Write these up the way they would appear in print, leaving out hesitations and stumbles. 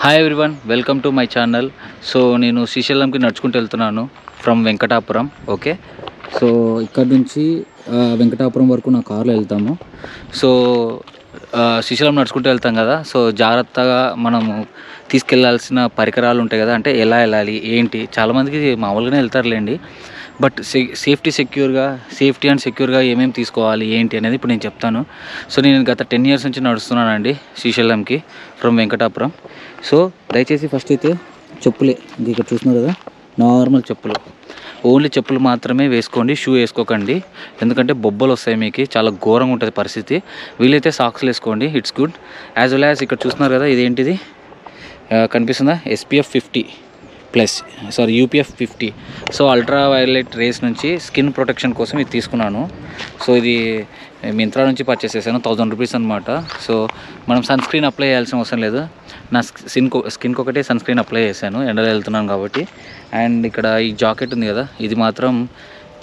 Hi everyone, welcome to my channel. So నేను శ్రీశైలంకి నడుచుకుంటూ వెళ్తున్నాను ఫ్రమ్ వెంకటాపురం. ఓకే, సో ఇక్కడ నుంచి వెంకటాపురం వరకు నా కార్లో వెళ్తాము. సో శ్రీశైలం నడుచుకుంటూ వెళ్తాం కదా, సో జాగ్రత్తగా మనము తీసుకెళ్లాల్సిన పరికరాలు ఉంటాయి కదా, అంటే ఎలా వెళ్ళాలి ఏంటి. చాలామందికి మామూలుగానే వెళ్తారులేండి, బట్ సేఫ్టీ అండ్ సెక్యూర్గా ఏమేమి తీసుకోవాలి ఏంటి అనేది ఇప్పుడు నేను చెప్తాను. సో నేను గత 10 years నుంచి నడుస్తున్నానండి శ్రీశైలంకి ఫ్రమ్ వెంకటాపురం. సో దయచేసి ఫస్ట్ అయితే చెప్పులే, ఇంక ఇక్కడ చూస్తున్నారు కదా, నార్మల్ చెప్పులు, ఓన్లీ చెప్పులు మాత్రమే వేసుకోండి, షూ వేసుకోకండి, ఎందుకంటే బొబ్బలు వస్తాయి, మీకు చాలా ఘోరంగా ఉంటుంది పరిస్థితి. వీలైతే సాక్స్లు వేసుకోండి, it's good. As well as ఇక్కడ చూస్తున్నారు కదా, ఇదేంటిది కనిపిస్తుందా, SPF 50+, UPF 50. So ultra violet rays నుంచి స్కిన్ ప్రొటెక్షన్ కోసం ఇది తీసుకున్నాను. సో ఇది మింత్రా నుంచి పర్చేస్ చేశాను, 1000 రూపీస్ అనమాట. సో మనం సన్ స్క్రీన్ అప్లై చేయాల్సిన అవసరం లేదు. నా స్కిన్కి ఒకటే సన్ స్క్రీన్ అప్లై చేశాను, ఎండలో వెళ్తున్నాను కాబట్టి. అండ్ ఇక్కడ ఈ జాకెట్ ఉంది కదా, ఇది మాత్రం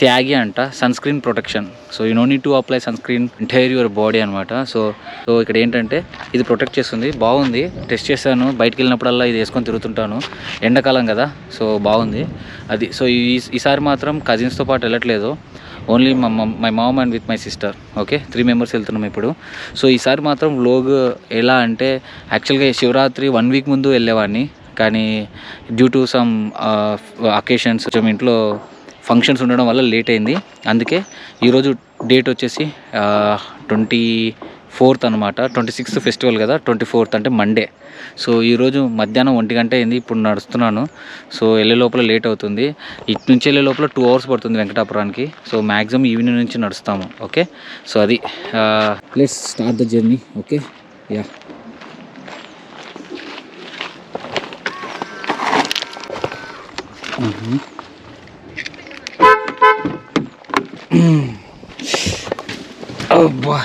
త్యాగి అంట, sunscreen protection. So you no need to apply sunscreen entire your body అనమాట. సో ఇక్కడ ఏంటంటే ఇది ప్రొటెక్ట్ చేస్తుంది, బాగుంది. టెస్ట్ చేశాను, బయటికి వెళ్ళినప్పుడల్లా ఇది వేసుకొని తిరుగుతుంటాను, ఎండాకాలం కదా, సో బాగుంది అది. సో ఈసారి మాత్రం కజిన్స్తో పాటు వెళ్ళట్లేదు, only my mom and with my sister. Okay, 3 members వెళ్తున్నాం ఇప్పుడు. సో ఈసారి మాత్రం వ్లోగ్ ఎలా అంటే, యాక్చువల్గా శివరాత్రి 1 week ముందు వెళ్ళేవాడిని, కానీ డ్యూ టు సమ్ అకేషన్స్, కొంచెం ఇంట్లో ఫంక్షన్స్ ఉండడం వల్ల లేట్ అయింది. అందుకే ఈరోజు డేట్ వచ్చేసి 24th అనమాట. 26th ఫెస్టివల్ కదా, 24th అంటే మండే. సో ఈరోజు మధ్యాహ్నం 1 గంట అయింది, ఇప్పుడు నడుస్తున్నాను. సో వెళ్ళే లోపల లేట్ అవుతుంది, ఇటు నుంచి వెళ్ళే లోపల 2 hours పడుతుంది వెంకటాపురానికి. సో మ్యాక్సిమం ఈవినింగ్ నుంచి నడుస్తాము. ఓకే, సో అది let's start the journey. Okay, yeah. అబ్బా,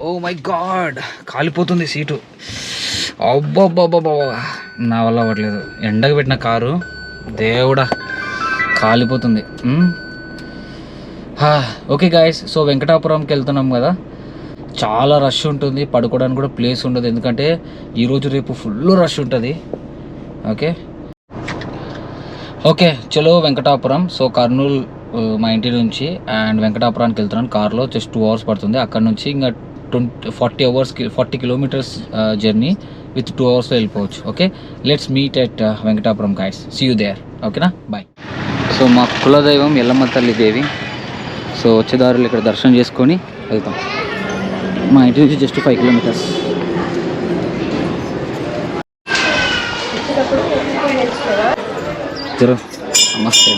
ఓ మై గాడ్, కాలిపోతుంది సీటు. అబ్బాబ్బాబ్బా, నా వల్ల అవ్వట్లేదు, ఎండకు పెట్టిన కారు, దేవుడా కాలిపోతుంది. ఓకే గాయస్, సో వెంకటాపురంకి వెళ్తున్నాం కదా, చాలా రష్ ఉంటుంది, పడుకోవడానికి కూడా ప్లేస్ ఉండదు, ఎందుకంటే ఈరోజు రేపు ఫుల్ రష్ ఉంటుంది. ఓకే చలో వెంకటాపురం. సో కర్నూలు మా ఇంటి నుంచి అండ్ వెంకటాపురానికి వెళ్తున్నాను కార్లో, జస్ట్ 2 hours పడుతుంది. అక్కడ నుంచి ఇంకా 40 kilometers జర్నీ విత్ 2 hours వెళ్ళిపోవచ్చు. Okay, let's meet at Venkatapuram guys, see you there. ఓకేనా, బాయ్. సో మా కులదైవం ఎల్లమ్మ తల్లి దేవి. సో వచ్చేదారులు ఇక్కడ దర్శనం చేసుకొని వెళ్తాం. మా ఇంటి నుంచి జస్ట్ 5 kilometers. చలో నమస్తే.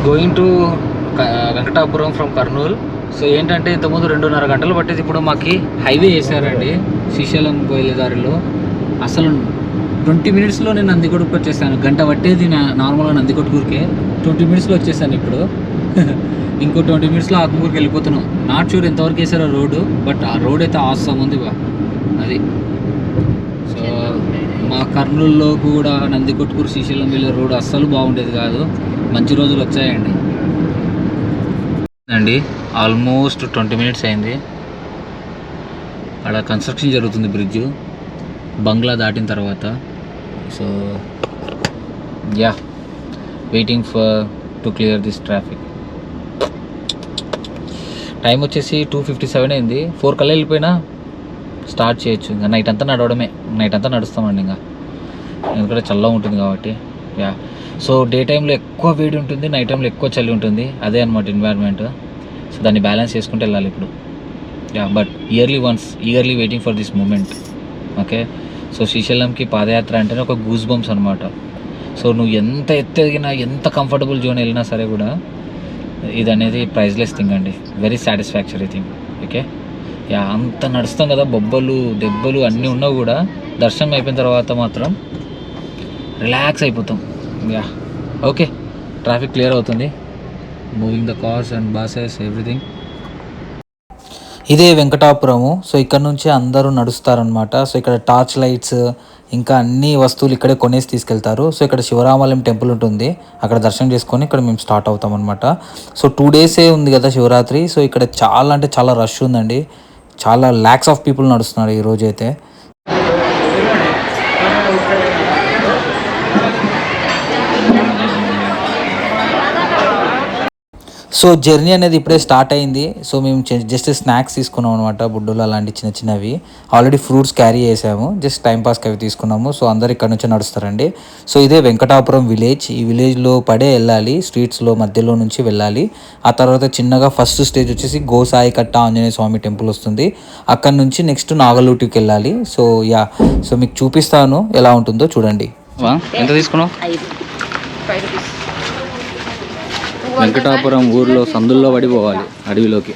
Going to Venkatapuram from Kurnool. So ఏంటంటే ఇంతకుముందు 2.5 గంటలు పట్టేది, ఇప్పుడు మాకు హైవే వేసారండి శ్రీశైలం పోయే దారిలో. అసలు 20 minutesలో నేను నందికొట్టుకు వచ్చేసాను. గంట పట్టేది నార్మల్గా నందికొట్టుకూరికే, 20 minutesలో వచ్చేసాను ఇప్పుడు. ఇంకో 20 minutesలో ఆత్మకూరుకి వెళ్ళిపోతున్నాం. నాట్ షూర్ ఎంతవరకు వేసారో రోడ్డు, బట్ ఆ రోడ్ అయితే ఆసమ్ ఉంది అది. సో మా కర్నూలులో కూడా నందికొట్టుకూరు శ్రీశైలం వెళ్ళే రోడ్ అస్సలు బాగుండేది కాదు, మంచి రోజులు వచ్చాయండి. ఆల్మోస్ట్ 20 minutes అయింది. అక్కడ కన్స్ట్రక్షన్ జరుగుతుంది, బ్రిడ్జ్ బంగ్లా దాటిన తర్వాత. So yeah, waiting to clear this traffic. Time వచ్చేసి 2:57 అయింది. 4 కల్లా వెళ్ళిపోయినా స్టార్ట్ చేయొచ్చు. ఇంకా నైట్ అంతా నడవడమే, నైట్ అంతా నడుస్తామండి ఇంకా, ఎందుకంటే చల్లగా ఉంటుంది కాబట్టి. యా, సో డే టైంలో ఎక్కువ వేడి ఉంటుంది, నైట్ టైంలో ఎక్కువ చలి ఉంటుంది, అదే అనమాట ఎన్వైర్న్మెంట్. సో దాన్ని బ్యాలెన్స్ చేసుకుంటూ వెళ్ళాలి ఇప్పుడు. Yeah, but eagerly waiting for this moment. Okay, so శ్రీశైలంకి పాదయాత్ర అంటేనే ఒక గూస్ బంప్స్ అనమాట. సో నువ్వు ఎంత ఎత్తు ఎదిగినా, ఎంత కంఫర్టబుల్ జోన్ వెళ్ళినా సరే కూడా ఇది అనేది ప్రైజ్లెస్ థింగ్ అండి, very satisfactory thing. Okay, yeah, అంత నడుస్తాం కదా, బొబ్బలు దెబ్బలు అన్నీ ఉన్నా కూడా దర్శనం అయిపోయిన తర్వాత మాత్రం రిలాక్స్ అయిపోతాం. యా, ఓకే, ట్రాఫిక్ క్లియర్ అవుతుంది. Moving the cars and buses everything. ఇదే వెంకటాపురము. సో ఇక్కడ నుంచి అందరూ నడుస్తారనమాట. సో ఇక్కడ టార్చ్ లైట్స్ ఇంకా అన్ని వస్తువులు ఇక్కడే కొనేసి తీసుకెళ్తారు. సో ఇక్కడ శివరామాలయం టెంపుల్ ఉంటుంది, అక్కడ దర్శనం చేసుకొని ఇక్కడ మేము స్టార్ట్ అవుతాం అనమాట. సో 2 డేసే ఉంది కదా శివరాత్రి. సో ఇక్కడ చాలా అంటే చాలా రష్ ఉందండి. చాలా ల్యాక్స్ ఆఫ్ పీపుల్ నడుస్తున్నారు ఈ రోజు అయితే. సో జర్నీ అనేది ఇప్పుడే స్టార్ట్ అయింది. సో మేము జస్ట్ స్నాక్స్ తీసుకున్నాం అనమాట, బుడ్డులు అలాంటి చిన్న చిన్నవి. ఆల్రెడీ ఫ్రూట్స్ క్యారీ చేసాము, జస్ట్ టైంపాస్కి అవి తీసుకున్నాము. సో అందరు ఇక్కడ నుంచి నడుస్తారండి. సో ఇదే వెంకటాపురం విలేజ్. ఈ విలేజ్లో పడే వెళ్ళాలి, స్ట్రీట్స్లో మధ్యలో నుంచి వెళ్ళాలి. ఆ తర్వాత చిన్నగా ఫస్ట్ స్టేజ్ వచ్చేసి గోసాయి కట్ట ఆంజనేయ స్వామి టెంపుల్ వస్తుంది. అక్కడ నుంచి నెక్స్ట్ నాగలూటికి వెళ్ళాలి. సో సో మీకు చూపిస్తాను ఎలా ఉంటుందో చూడండి. ఎంత తీసుకున్నావు? వెంకటాపురం ఊర్లో సందుల్లో పడిపోవాలి అడవిలోకి.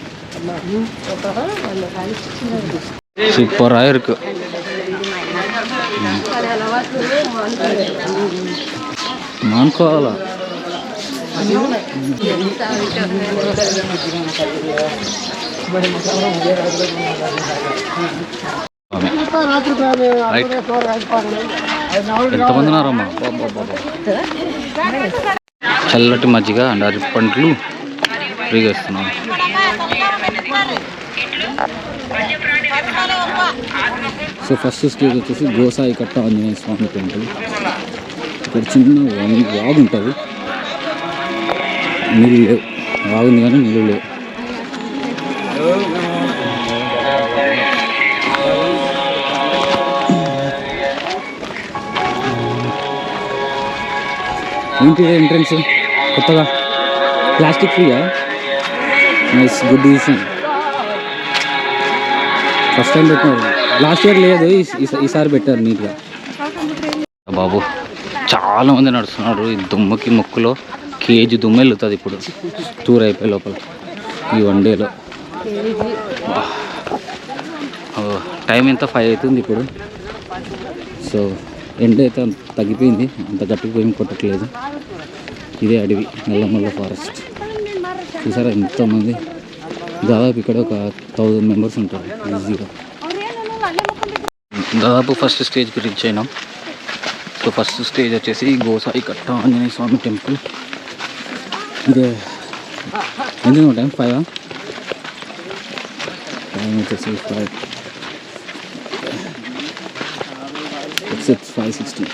సూపర్ ఇருக்கு. మానుకోవాలా? ఎంతమంది ఉన్నారమ్మా? చల్లటి మజ్జిగ అండ్ అరటి పండ్లు ఫ్రీగా ఇస్తున్నాం. సో ఫస్ట్ స్టేజ్ వచ్చేసి గోసాయి కట్ట ఆంజనేయ స్వామి టెంపుల్. ఇక్కడ చిన్న వాగు ఉంటుంది, నీళ్ళు లేవు. వాగుంది కానీ నీళ్ళు లేవు. ఏంటి ఎంట్రన్స్ కొత్తగా ప్లాస్టిక్ ఫ్రీయా? Nice, good decision. First time పెట్టారు, లాస్ట్ ఇయర్ లేదు, ఈసారి పెట్టారు నీట్గా. బాబు చాలా మంది నడుస్తున్నారు. ఈ దుమ్మకి ముక్కులో కేజీ దుమ్మ వెళ్తుంది ఇప్పుడు టూర్ అయిపోయి లోపల ఈ 1 డేలో. టైం ఎంత 5 అవుతుంది ఇప్పుడు. సో ఎండ అయితే తగ్గిపోయింది, అంత గట్టిగా ఏం కొట్టట్లేదు. ఇదే అడవి, నల్లమల్ల ఫారెస్ట్. చూసారా ఎంతమంది? దాదాపు ఇక్కడ ఒక 1000 మెంబర్స్ ఉంటారు ఈజీగా. దాదాపు ఫస్ట్ స్టేజ్కి రీచ్ అయినాం. సో ఫస్ట్ స్టేజ్ వచ్చేసి గోసాయి కట్ట ఆంజనేయ స్వామి టెంపుల్. ఇదే ఎంత టైం? 5 టైం వచ్చేసి 5. It's 5:60.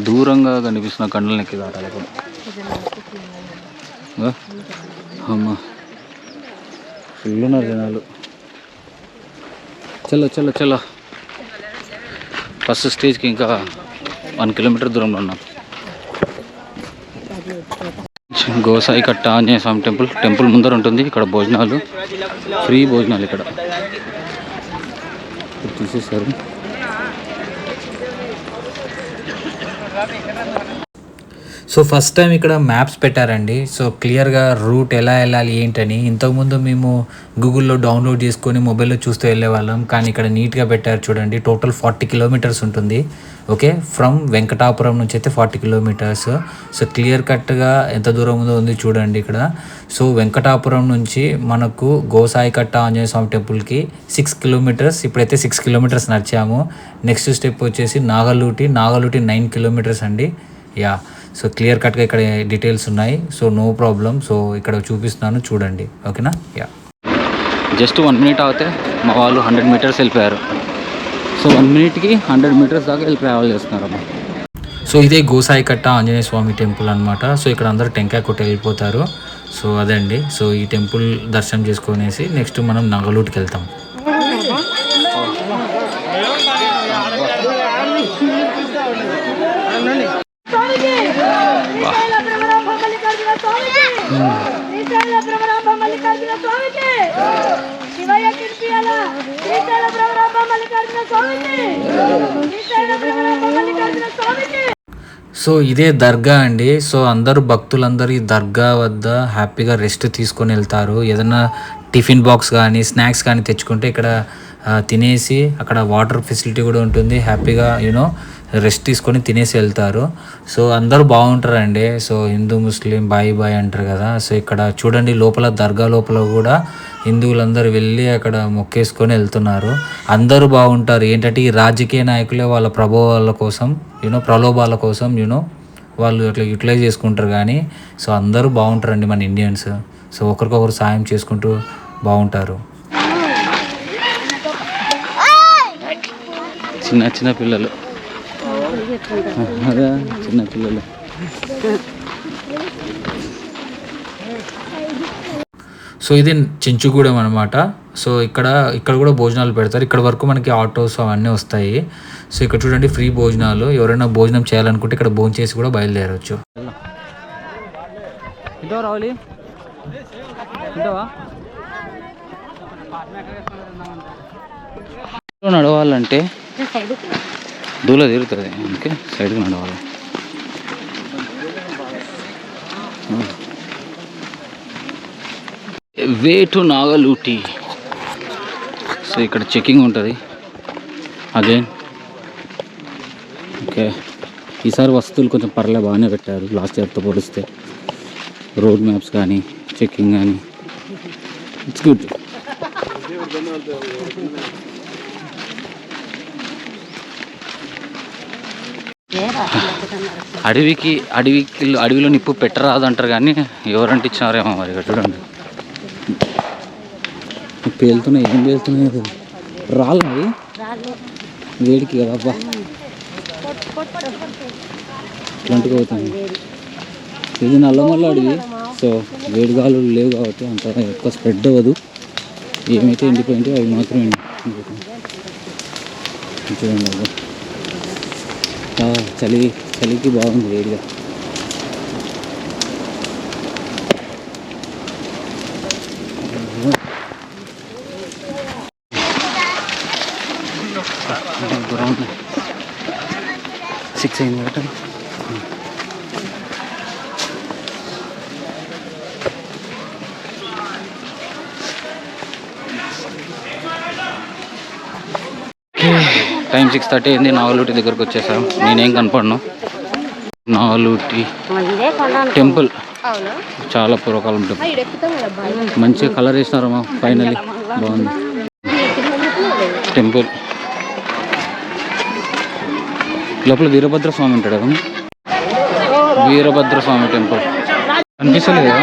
దూరంగా కనిపిస్తున్న కండలు ఎక్కి దాటాలి కూడా. అమ్మా ఫుల్ ఉన్నారు జనాలు. చలో చలో చలో. ఫస్ట్ స్టేజ్కి ఇంకా 1 కిలోమీటర్ దూరంలో ఉన్నాం. గోసాయి కట్ట ఆంజనేయ స్వామి టెంపుల్ ముందర ఉంటుంది. ఇక్కడ భోజనాలు, ఫ్రీ భోజనాలు ఇక్కడ తీసేసారు. సో ఫస్ట్ టైం ఇక్కడ మ్యాప్స్ పెట్టారండి. సో క్లియర్గా రూట్ ఎలా వెళ్ళాలి ఏంటని. ఇంతకుముందు మేము గూగుల్లో డౌన్లోడ్ చేసుకొని మొబైల్లో చూస్తూ వెళ్ళేవాళ్ళం, కానీ ఇక్కడ నీట్గా పెట్టారు చూడండి. టోటల్ 40 కిలోమీటర్స్ ఉంటుంది. ఓకే, ఫ్రమ్ వెంకటాపురం నుంచి అయితే 40 కిలోమీటర్స్. సో క్లియర్ కట్గా ఎంత దూరం ఉందో ఉంది చూడండి ఇక్కడ. సో వెంకటాపురం నుంచి మనకు గోసాయి కట్ట ఆంజనేయ స్వామి టెంపుల్కి 6 కిలోమీటర్స్. ఇప్పుడైతే 6 కిలోమీటర్స్ నడిచాము. నెక్స్ట్ స్టెప్ వచ్చేసి నాగలూటి 9 కిలోమీటర్స్ అండి. సో క్లియర్ కట్గా ఇక్కడ డీటెయిల్స్ ఉన్నాయి. So no problem. సో ఇక్కడ చూపిస్తున్నాను చూడండి, ఓకేనా? జస్ట్ 1 మినిట్ అవుతే మా వాళ్ళు 100 మీటర్స్ వెళ్ళిపోయారు. సో 1 మినిట్కి 100 మీటర్స్ దాకా వెళ్ళి ట్రావెల్ చేస్తున్నారమ్మా. సో ఇదే గోసాయి కట్ట ఆంజనేయ స్వామి టెంపుల్ అనమాట. సో ఇక్కడ అందరూ టెంకాయ కొట్టి వెళ్ళిపోతారు. సో అదే అండి. సో ఈ టెంపుల్ దర్శనం చేసుకునేసి నెక్స్ట్ మనం నాగలూటికి వెళ్తాం. సో ఇదే దర్గా అండి. సో అందరూ భక్తులందరూ ఈ దర్గా వద్ద హ్యాపీగా రెస్ట్ తీసుకొని వెళ్తారు. ఏదైనా టిఫిన్ బాక్స్ కానీ స్నాక్స్ కానీ తెచ్చుకుంటే ఇక్కడ తినేసి అక్కడ వాటర్ ఫెసిలిటీ కూడా ఉంటుంది, హ్యాపీగా యూనో రెస్ట్ తీసుకొని తినేసి వెళ్తారు. సో అందరూ బాగుంటారండి. సో హిందూ ముస్లిం బాయ్ బాయ్ అంటారు కదా. సో ఇక్కడ చూడండి లోపల దర్గా లోపల కూడా హిందువులందరూ వెళ్ళి అక్కడ మొక్కేసుకొని వెళ్తున్నారు. అందరూ బాగుంటారు. ఏంటంటే ఈ రాజకీయ నాయకులే వాళ్ళ ప్రభావాల కోసం ప్రలోభాల కోసం వాళ్ళు అట్లా యూటిలైజ్ చేసుకుంటారు. కానీ సో అందరూ బాగుంటారండి మన ఇండియన్స్. సో ఒకరికొకరు సాయం చేసుకుంటూ బాగుంటారు. చిన్న చిన్న పిల్లలు అదే చిన్న పిల్లలు. సో ఇది చెంచుగూడెం అనమాట. సో ఇక్కడ కూడా భోజనాలు పెడతారు. ఇక్కడ వరకు మనకి ఆటోస్ అవన్నీ వస్తాయి. సో ఇక్కడ చూడండి ఫ్రీ భోజనాలు. ఎవరైనా భోజనం చేయాలనుకుంటే ఇక్కడ భోజనం చేసి కూడా బయలుదేరవచ్చు. నడవాలంటే దూల తిరుగుతుంది, అందుకే సైడ్కి నడవాలి. Way to Nagaluti. సో ఇక్కడ చెకింగ్ ఉంటుంది అగైన్. ఓకే, ఈసారి వస్తువులు కొంచెం బాగానే పెట్టారు లాస్ట్ ఇయర్తో పోలిస్తే. రోడ్ మ్యాప్స్ కానీ చెకింగ్ కానీ ఇట్స్ గుడ్. అడవిలో నిప్పు పెట్టరాదు అంటారు, కానీ ఎవరంటే ఇచ్చినారేమో మరి. ఇక్కడ చూడండి పేలుతున్నాయి. ఏం పేలుతున్నాయి? రాళ్ళవి వేడికి కదా అబ్బా ఇట్లాంటివి అవుతుంది. ఇది నల్లమల్ల అడవి. సో వేడిగాలు లేవు కాబట్టి అంత ఎక్కువ స్ప్రెడ్ అవ్వదు. ఏమైతే ఎండిపోయింటే అవి మాత్రం చూడండి అబ్బా. చలికి బాగుంది వేడిగా. గ్రౌండ్ 6 అయింది కదా. టైం 6:30 అయింది. నాగలూటి దగ్గరకు వచ్చేసాం. నేనేం కనపడను. నాగలూటి టెంపుల్ చాలా పూర్వకాలం టెంపుల్. మంచి కలర్ వేసినారమ్మా ఫైనల్లీ, బాగుంది టెంపుల్. లోపల వీరభద్ర స్వామి ఉంటాడు కదా, వీరభద్ర స్వామి టెంపుల్ అనిపిస్తుంది కదా.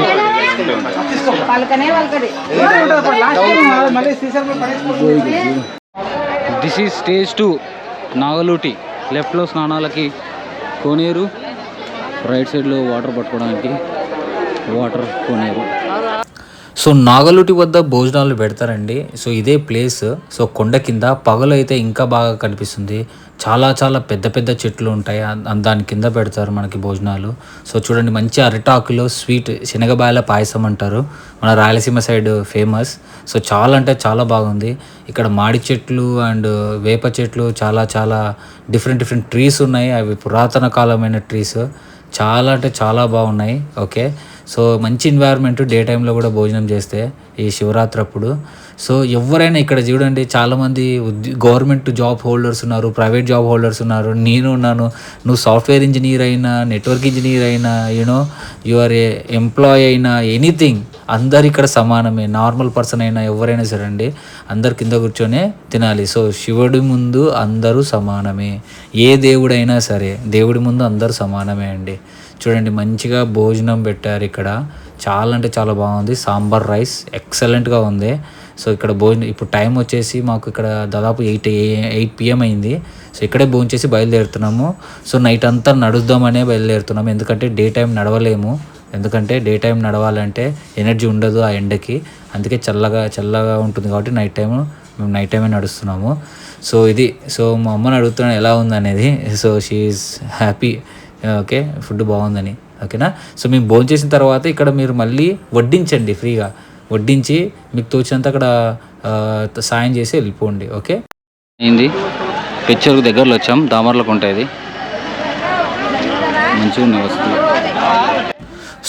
This is stage 2 Nagaluti. లెఫ్ట్లో స్నానాలకి కోనేరు, రైట్ సైడ్లో వాటర్ పట్టుకోవడానికి వాటర్ కోనేరు. సో నాగలూటి వద్ద భోజనాలు పెడతారండి. సో ఇదే ప్లేస్. సో కొండ కింద పగలు అయితే ఇంకా బాగా కనిపిస్తుంది. చాలా చాలా పెద్ద పెద్ద చెట్లు ఉంటాయి, దాని కింద పెడతారు మనకి భోజనాలు. సో చూడండి మంచి అరిటాకులో స్వీట్ శనగబాయల పాయసం అంటారు, మన రాయలసీమ సైడ్ ఫేమస్. సో చాలా అంటే చాలా బాగుంది. ఇక్కడ మాడి చెట్లు అండ్ వేప చెట్లు, చాలా చాలా డిఫరెంట్ ట్రీస్ ఉన్నాయి. అవి పురాతన కాలమైన ట్రీస్. చాలా అంటే చాలా బాగున్నాయి. ఓకే, సో మంచి ఎన్వైర్న్మెంట్ డే టైంలో కూడా భోజనం చేస్తే ఈ శివరాత్రి అప్పుడు. సో ఎవరైనా ఇక్కడ చూడండి చాలామంది గవర్నమెంట్ జాబ్ హోల్డర్స్ ఉన్నారు, ప్రైవేట్ జాబ్ హోల్డర్స్ ఉన్నారు, నేను ఉన్నాను. నువ్వు సాఫ్ట్వేర్ ఇంజనీర్ అయినా, నెట్వర్క్ ఇంజనీర్ అయినా, యువర్ ఏ ఎంప్లాయ్ అయినా, ఎనీథింగ్, అందరు ఇక్కడ సమానమే. నార్మల్ పర్సన్ అయినా ఎవరైనా సరే అండి, అందరు కింద కూర్చొనే తినాలి. సో శివుడి ముందు అందరూ సమానమే. ఏ దేవుడైనా సరే దేవుడి ముందు అందరూ సమానమే అండి. చూడండి మంచిగా భోజనం పెట్టారు ఇక్కడ. చాలా అంటే చాలా బాగుంది. సాంబార్ రైస్ ఎక్సలెంట్గా ఉంది. సో ఇక్కడ భోజనం ఇప్పుడు టైం వచ్చేసి మాకు ఇక్కడ దాదాపు 8 PM అయింది. సో ఇక్కడే భోజనం చేసి బయలుదేరుతున్నాము. సో నైట్ అంతా నడుద్దామనే బయలుదేరుతున్నాము, ఎందుకంటే డే టైం నడవలేము. ఎందుకంటే డే టైం నడవాలంటే ఎనర్జీ ఉండదు ఆ ఎండకి. అందుకే చల్లగా ఉంటుంది కాబట్టి మేము నైట్ టైమే నడుస్తున్నాము. సో ఇది. సో మా అమ్మని అడుగుతున్నాను ఎలా ఉంది అనేది. So she is happy. Okay, food బాగుందని. ఓకేనా. సో మేము భోజనం చేసిన తర్వాత ఇక్కడ మీరు మళ్ళీ వడ్డించండి, ఫ్రీగా వడ్డించి మీకు తోచినంత అక్కడ సాయం చేసి వెళ్ళిపోండి. ఓకే అయింది. పిక్చర్కు దగ్గరలో వచ్చాం. దామర్లకు ఉంటుంది, మంచిగా ఉన్నాయి వస్తువులు.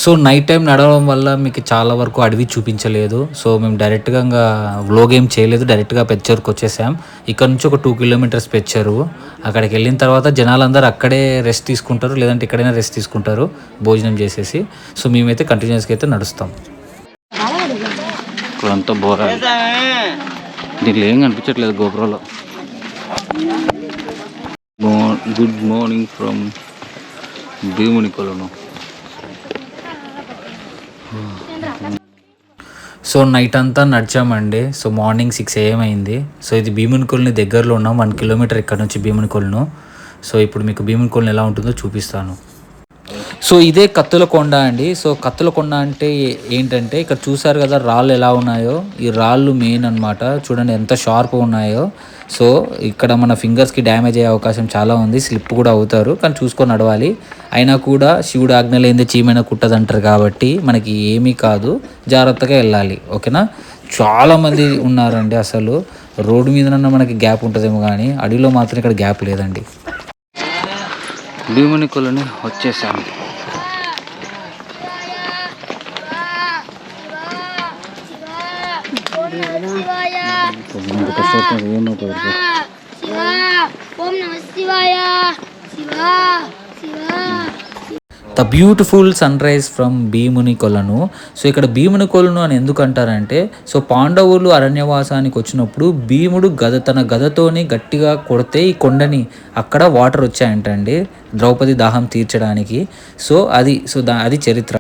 సో నైట్ టైం నడవడం వల్ల మీకు చాలా వరకు అడవి చూపించలేదు. సో మేము డైరెక్ట్గా ఇంకా వ్లాగ్ ఏం చేయలేదు, డైరెక్ట్గా పెచ్చర్కి వచ్చేసాం. ఇక్కడ నుంచి ఒక 2 కిలోమీటర్స్ పెచ్చరు. అక్కడికి వెళ్ళిన తర్వాత జనాలందరూ అక్కడే రెస్ట్ తీసుకుంటారు, లేదంటే ఇక్కడైనా రెస్ట్ తీసుకుంటారు భోజనం చేసేసి. సో మేమైతే కంటిన్యూస్గా అయితే నడుస్తాం. ఇక్కడంతా బోరా, దీంట్లో ఏం కనిపించట్లేదు గోపురంలో. Good morning from Bheemuni Kolanu. So night అంతా నడిచామండి. సో మార్నింగ్ 6 AM అయింది. సో ఇది భీముని కొలని దగ్గరలో ఉన్నాం, 1 కిలోమీటర్ ఇక్కడ నుంచి భీముని కొలను. సో ఇప్పుడు మీకు భీముని కొలను ఎలా ఉంటుందో చూపిస్తాను. సో ఇదే కత్తుల కొండ అండి. సో కత్తుల కొండ అంటే ఏంటంటే ఇక్కడ చూసారు కదా రాళ్ళు ఎలా ఉన్నాయో, ఈ రాళ్ళు మెయిన్ అనమాట. చూడండి ఎంత షార్ప్గా ఉన్నాయో. సో ఇక్కడ మన ఫింగర్స్కి డ్యామేజ్ అయ్యే అవకాశం చాలా ఉంది, స్లిప్ కూడా అవుతారు, కానీ చూసుకొని నడవాలి. అయినా కూడా శివుడు ఆజ్ఞ లేనిదే చీమైనా కుట్టదంటారు కాబట్టి మనకి ఏమీ కాదు, జాగ్రత్తగా వెళ్ళాలి. ఓకేనా. చాలామంది ఉన్నారండి. అసలు రోడ్డు మీదనన్నా మనకి గ్యాప్ ఉంటుందేమో, కానీ అడవిలో మాత్రం ఇక్కడ గ్యాప్ లేదండి. భీముని కొలని వచ్చేసాం. The beautiful sunrise from Bheemuni Kolanu. So ఇక్కడ భీముని కొలను అని ఎందుకు అంటారంటే, సో పాండవులు అరణ్యవాసానికి వచ్చినప్పుడు భీముడు తన గదతోని గట్టిగా కొడితే ఈ కొండని అక్కడ వాటర్ వచ్చాయంటండి ద్రౌపది దాహం తీర్చడానికి. సో అది చరిత్ర.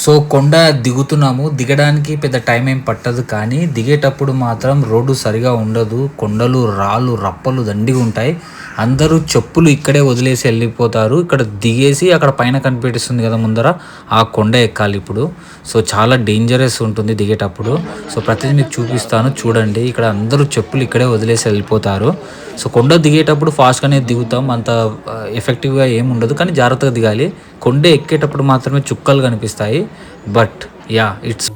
సో కొండ దిగుతున్నాము. దిగడానికి పెద్ద టైం ఏం పట్టదు, కానీ దిగేటప్పుడు మాత్రం రోడ్డు సరిగా ఉండదు. కొండలు, రాళ్ళు, రప్పలు దండిగా ఉంటాయి. అందరూ చెప్పులు ఇక్కడే వదిలేసి వెళ్ళిపోతారు. ఇక్కడ దిగేసి అక్కడ పైన కనిపిస్తుంది కదా ముందర, ఆ కొండ ఎక్కాలి ఇప్పుడు. సో చాలా డేంజరస్ ఉంటుంది దిగేటప్పుడు. సో ప్రతిదీ మీకు చూపిస్తాను చూడండి. ఇక్కడ అందరూ చెప్పులు ఇక్కడే వదిలేసి వెళ్ళిపోతారు. సో కొండ దిగేటప్పుడు ఫాస్ట్గానే దిగుతాం, అంత ఎఫెక్టివ్గా ఏమి ఉండదు, కానీ జాగ్రత్తగా దిగాలి. కొండ ఎక్కేటప్పుడు మాత్రమే చుక్కలు కనిపిస్తాయి. బట్ యా, ఇట్స్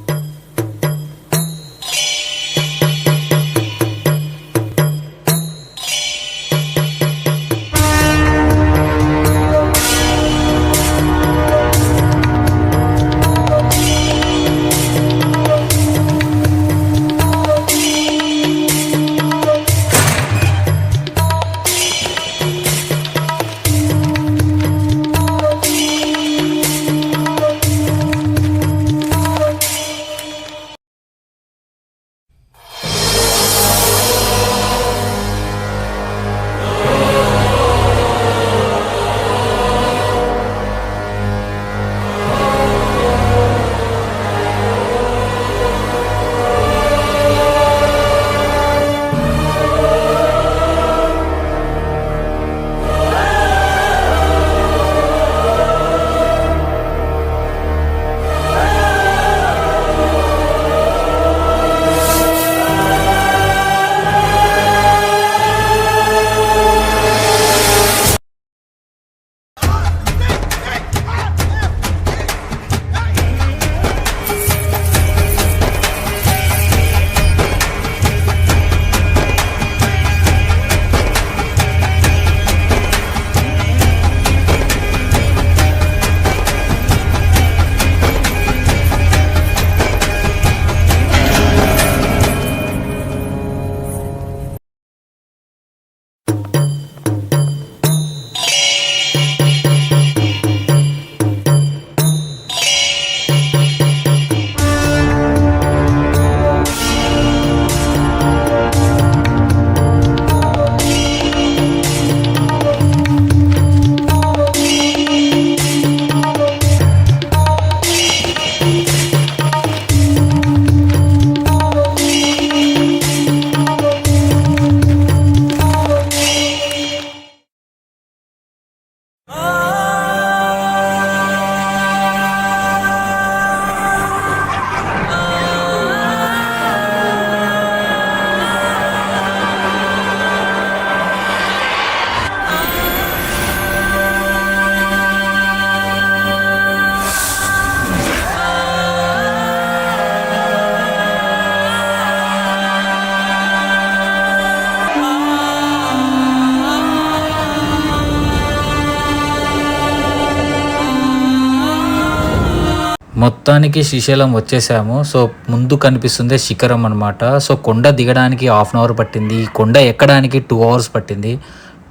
మొత్తానికి శ్రీశైలం వచ్చేసాము. సో ముందు కనిపిస్తుంది శిఖరం అనమాట. సో కొండ దిగడానికి 1/2 అవర్ పట్టింది, కొండ ఎక్కడానికి 2 అవర్స్ పట్టింది.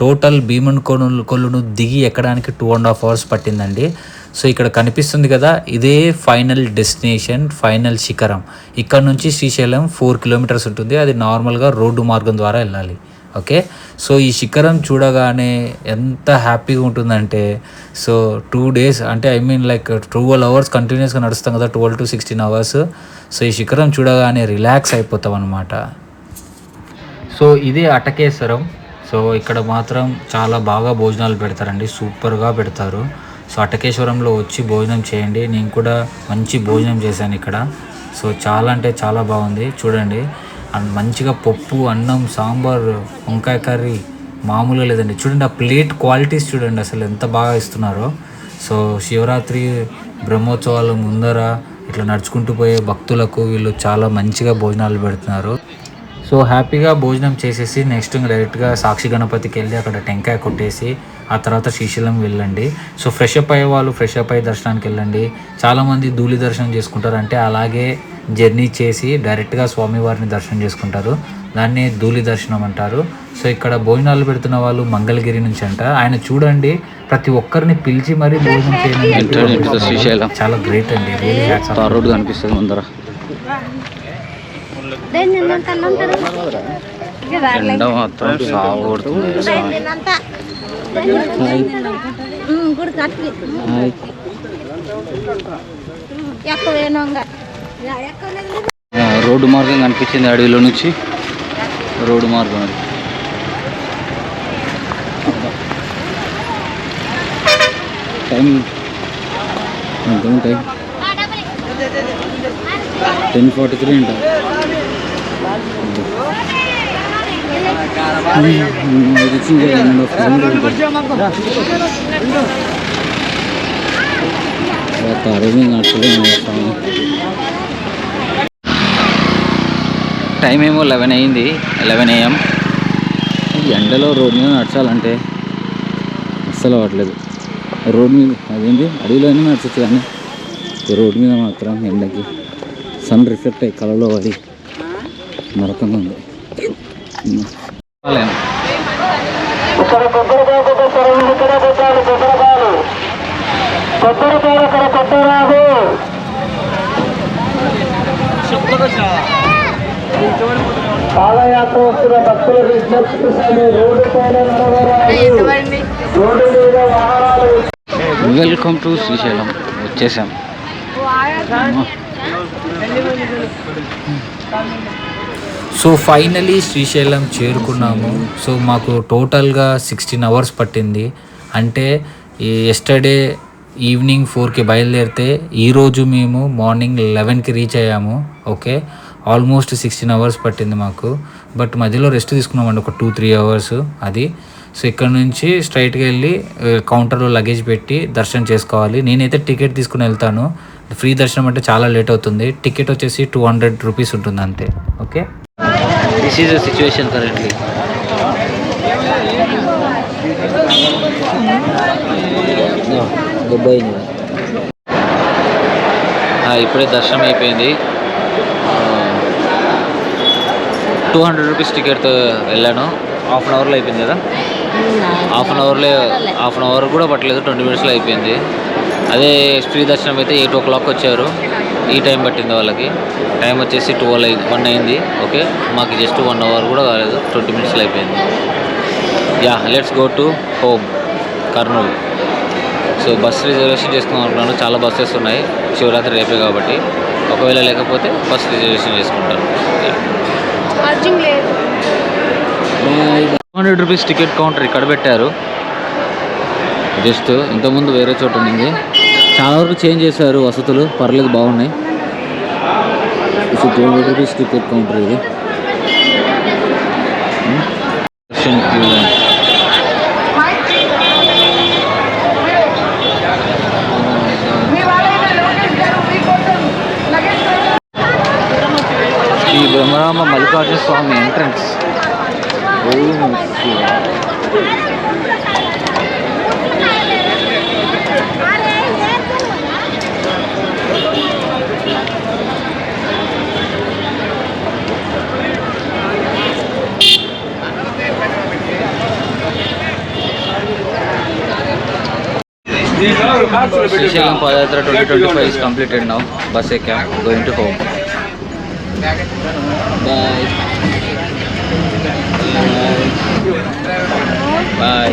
టోటల్ భీమన్ కొలును దిగి ఎక్కడానికి 2.5 అవర్స్ పట్టిందండి. సో ఇక్కడ కనిపిస్తుంది కదా, ఇదే ఫైనల్ డెస్టినేషన్, ఫైనల్ శిఖరం. ఇక్కడ నుంచి శ్రీశైలం 4 కిలోమీటర్స్ ఉంటుంది. అది నార్మల్గా రోడ్డు మార్గం ద్వారా వెళ్ళాలి. ఓకే, సో ఈ శిఖరం చూడగానే ఎంత హ్యాపీగా ఉంటుందంటే, సో 2 days అంటే లైక్ 12 అవర్స్ కంటిన్యూస్గా నడుస్తాం కదా, 12 to 16 అవర్స్. సో ఈ శిఖరం చూడగానే రిలాక్స్ అయిపోతాం అనమాట. సో ఇదే అటకేశ్వరం. సో ఇక్కడ మాత్రం చాలా బాగా భోజనాలు పెడతారండి, సూపర్గా పెడతారు. సో అటకేశ్వరంలో వచ్చి భోజనం చేయండి. నేను కూడా మంచి భోజనం చేశాను ఇక్కడ. సో చాలా అంటే చాలా బాగుంది చూడండి. అండ్ మంచిగా పప్పు, అన్నం, సాంబార్, వంకాయ కర్రీ మామూలుగా లేదండి. చూడండి ఆ ప్లేట్ క్వాలిటీస్ చూడండి అసలు ఎంత బాగా ఇస్తున్నారో. సో శివరాత్రి బ్రహ్మోత్సవాల ముందర ఇట్లా నడుచుకుంటూ పోయే భక్తులకు వీళ్ళు చాలా మంచిగా భోజనాలు పెడుతున్నారు. సో హ్యాపీగా భోజనం చేసేసి నెక్స్ట్ డైరెక్ట్గా సాక్షి గణపతికి వెళ్ళి అక్కడ టెంకాయ కొట్టేసి ఆ తర్వాత శ్రీశైలం వెళ్ళండి. సో ఫ్రెష్ అప్ అయ్యే వాళ్ళు ఫ్రెష్ అప్ అయ్యి దర్శనానికి వెళ్ళండి. చాలామంది ధూళి దర్శనం చేసుకుంటారు, అంటే అలాగే జర్నీ చేసి డైరెక్ట్గా స్వామివారిని దర్శనం చేసుకుంటారు. దాన్ని ధూళి దర్శనం అంటారు. సో ఇక్కడ భోజనాలు పెడుతున్న వాళ్ళు మంగళగిరి నుంచి అంట. ఆయన చూడండి ప్రతి ఒక్కరిని పిలిచి మరీ భోజనం చేయడం శ్రీశైలం చాలా గ్రేట్ అండి. రోడ్ కనిపిస్తుంది ముందర. ఎండ మాత్రం సాగుతుంది. రోడ్డు మార్గం కనిపించింది అడవిలో నుంచి. రోడ్డు మార్గం అది. టైం 10:43 అంట. టైం ఏమో 11 అయింది, 11 AM. ఈ ఎండలో రోడ్ మీద నడచాలంటే అస్సలు అవ్వట్లేదు. రోడ్ మీద అదేంటి అడవిలోనే నడచచ్చు, కానీ రోడ్ మీద మాత్రం ఎండకి సన్ రిఫ్లెక్ట్ అయ్యి కళలో అది నరకంగా ఉంది. పాదయాత్ర వస్తున్న భక్తులకు వెల్కమ్ టు శ్రీశైలం. వచ్చేసాం. సో ఫైనలీ శ్రీశైలం చేరుకున్నాము. సో మాకు టోటల్గా 16 అవర్స్ పట్టింది. అంటే ఎస్టర్డే ఈవినింగ్ 4కి బయలుదేరితే ఈరోజు మేము మార్నింగ్ 11కి రీచ్ అయ్యాము. ఓకే, ఆల్మోస్ట్ 16 అవర్స్ పట్టింది మాకు. బట్ మధ్యలో రెస్ట్ తీసుకున్నామండి ఒక 2-3 అవర్స్ అది. సో ఇక్కడ నుంచి స్ట్రైట్గా వెళ్ళి కౌంటర్లో లగేజ్ పెట్టి దర్శనం చేసుకోవాలి. నేనైతే టికెట్ తీసుకుని వెళ్తాను. ఫ్రీ దర్శనం అంటే చాలా లేట్ అవుతుంది. టికెట్ వచ్చేసి 200 రూపీస్ ఉంటుంది అంతే. Okay, this is the situation currently. ఇప్పుడే దర్శనం అయిపోయింది. 200 రూపీస్ టికెట్తో వెళ్ళాను. హాఫ్ అన్ అవర్లో అయిపోయింది కదా. హాఫ్ అన్ అవర్ కూడా పట్టలేదు, 20 minutesలో అయిపోయింది. అదే ఫ్రీ దర్శనం అయితే 8 o'clock వచ్చారు. ఈ టైం పట్టింది వాళ్ళకి. టైం వచ్చేసి 1 అయింది. ఓకే, మాకు జస్ట్ 1 hour కూడా కాలేదు, 20 minutesలో అయిపోయింది. Yeah, let's go to home Kurnool. So bus reservation చేసుకుందాం అనుకున్నాను. చాలా బస్సెస్ ఉన్నాయి, శివరాత్రి రేపే కాబట్టి. ఒకవేళ లేకపోతే బస్ రిజర్వేషన్ చేసుకుంటాను. 200 రూపీస్ టికెట్ కౌంటర్ ఇక్కడ పెట్టారు. జస్ట్ ఇంతకుముందు వేరే చోట ఉంది. చాలా వరకు చేంజ్ చేశారు, వసతులు పర్లేదు, బాగున్నాయి. 200 రూపీస్ టికెట్ కౌంటర్ ఇది. ఈ Brahmarama Mallikarjuna Swamy entrance. Srisailam padayatra 2025 is completed now. Bus ekkam, going to home. Bye. Bye. Bye.